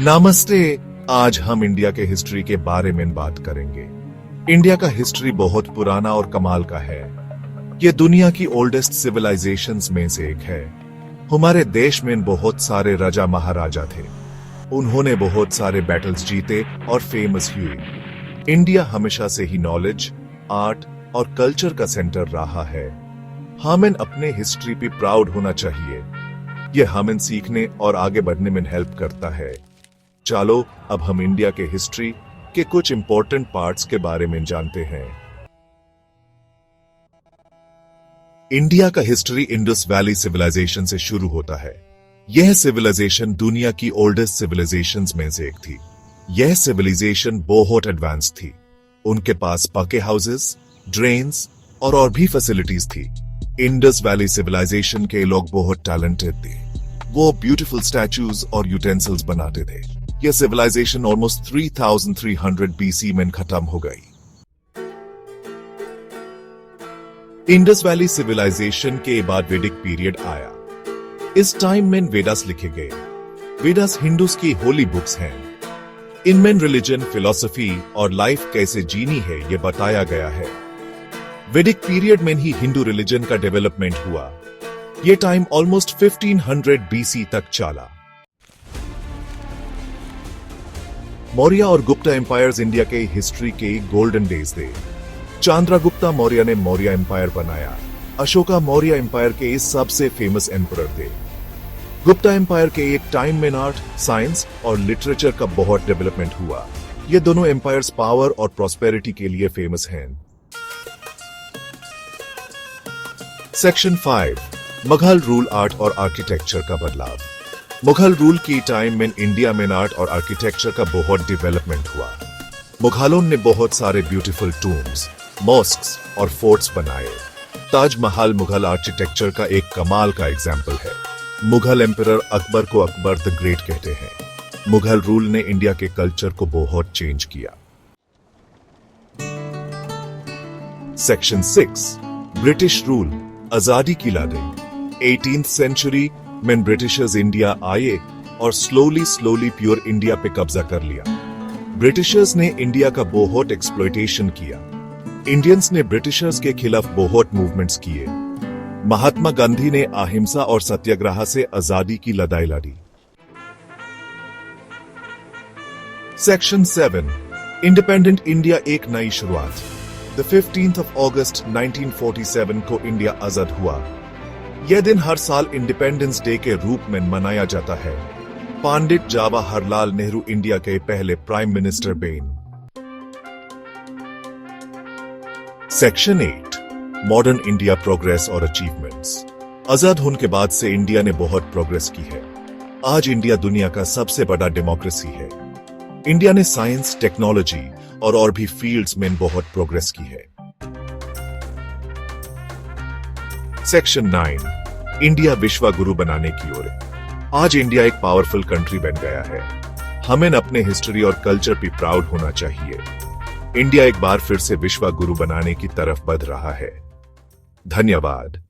नमस्ते। आज हम इंडिया के हिस्ट्री के बारे में बात करेंगे। इंडिया का हिस्ट्री बहुत पुराना और कमाल का है। ये दुनिया की ओल्डेस्ट सिविलाइजेशंस में से एक है। हमारे देश में बहुत सारे राजा महाराजा थे। उन्होंने बहुत सारे बैटल्स जीते और फेमस हुए। इंडिया हमेशा से ही नॉलेज, आर्ट और कल्चर का सेंटर रहा है। हमें अपने हिस्ट्री पे प्राउड होना चाहिए। ये हमें सीखने और आगे बढ़ने में हेल्प करता है। चलो अब हम इंडिया के हिस्ट्री के कुछ इंपॉर्टेंट पार्ट्स के बारे में जानते हैं। इंडिया का हिस्ट्री इंडस वैली सिविलाइजेशन से शुरू होता है। यह सिविलाइजेशन दुनिया की ओल्डेस्ट सिविलाइजेशंस में से एक थी। यह सिविलाइजेशन बहुत एडवांस थी। उनके पास पक्के हाउसेस, ड्रेन्स और भी फैसिलिटीज थी। इंडस वैली सिविलाइजेशन के लोग बहुत टैलेंटेड थे। वो ब्यूटीफुल स्टैचूज और यूटेंसिल्स बनाते थे। यह सिविलाइजेशन ऑलमोस्ट 3300 बीसी में खत्म हो गई। इंडस वैली सिविलाइजेशन के बाद वैदिक पीरियड आया। इस टाइम में वेदास लिखे गए। वेदास हिंदूज की होली बुक्स हैं। इनमें रिलीजन, फिलॉसफी और लाइफ कैसे जीनी है यह बताया गया है। वैदिक पीरियड में ही हिंदू रिलीजन का डेवलपमेंट हुआ। यह टाइम ऑलमोस्ट 1500 बीसी तक चला। मौर्य और गुप्ता एम्पायर्स इंडिया के हिस्ट्री के गोल्डन डेज थे। चंद्रगुप्ता मौर्य ने मौर्य एम्पायर बनाया। अशोका मौर्य एम्पायर के सबसे फेमस एम्परर थे। गुप्ता एम्पायर के एक टाइम में आर्ट, साइंस और लिटरेचर का बहुत डेवलपमेंट हुआ। ये दोनों एम्पायर्स पावर और प्रॉस्पेरिटी के लिए फेमस हैं। सेक्शन 5, मुगल रूल, आर्ट और आर्किटेक्चर का बदलाव। मुगल रूल की टाइम में इंडिया में आर्ट और आर्किटेक्चर का बहुत डेवलपमेंट हुआ। मुगलों ने बहुत सारे ब्यूटीफुल टूम्स, मॉस्क्स और फोर्ट्स बनाए। ताजमहल मुगल आर्किटेक्चर का एक कमाल का एग्जाम्पल है। मुगल एम्परर अकबर को अकबर द ग्रेट कहते हैं। मुगल रूल ने इंडिया के कल्चर को बहुत चेंज किया। सेक्शन 6, ब्रिटिश रूल, आजादी की लड़ाई। 18th सेंचुरी में ब्रिटिशर्स इंडिया आए और स्लोली प्योर इंडिया पे कब्जा कर लिया। ब्रिटिशर्स ने इंडिया का बहुत एक्सप्लॉयटेशन किया। इंडियंस ने ब्रिटिशर्स के खिलाफ बहुत मूवमेंट्स किए। महात्मा गांधी ने अहिंसा और सत्याग्रह से आजादी की लड़ाई लड़ी। सेक्शन 7, इंडिपेंडेंट इंडिया, एक नई शुरुआत। द 15th of August 1947 को इंडिया आजाद हुआ। यह दिन हर साल इंडिपेंडेंस डे के रूप में मनाया जाता है। पंडित जवाहरलाल नेहरू इंडिया के पहले प्राइम मिनिस्टर बने। सेक्शन 8, मॉडर्न इंडिया, प्रोग्रेस और अचीवमेंट्स। आजाद होने के बाद से इंडिया ने बहुत प्रोग्रेस की है। आज इंडिया दुनिया का सबसे बड़ा डेमोक्रेसी है। इंडिया ने साइंस, टेक्नोलॉजी और भी फील्ड्स में बहुत प्रोग्रेस की है। सेक्शन 9, इंडिया विश्व गुरु बनाने की ओर। आज इंडिया एक पावरफुल कंट्री बन गया है। हमें अपने हिस्ट्री और कल्चर पे प्राउड होना चाहिए। इंडिया एक बार फिर से विश्व गुरु बनाने की तरफ बढ़ रहा है। धन्यवाद।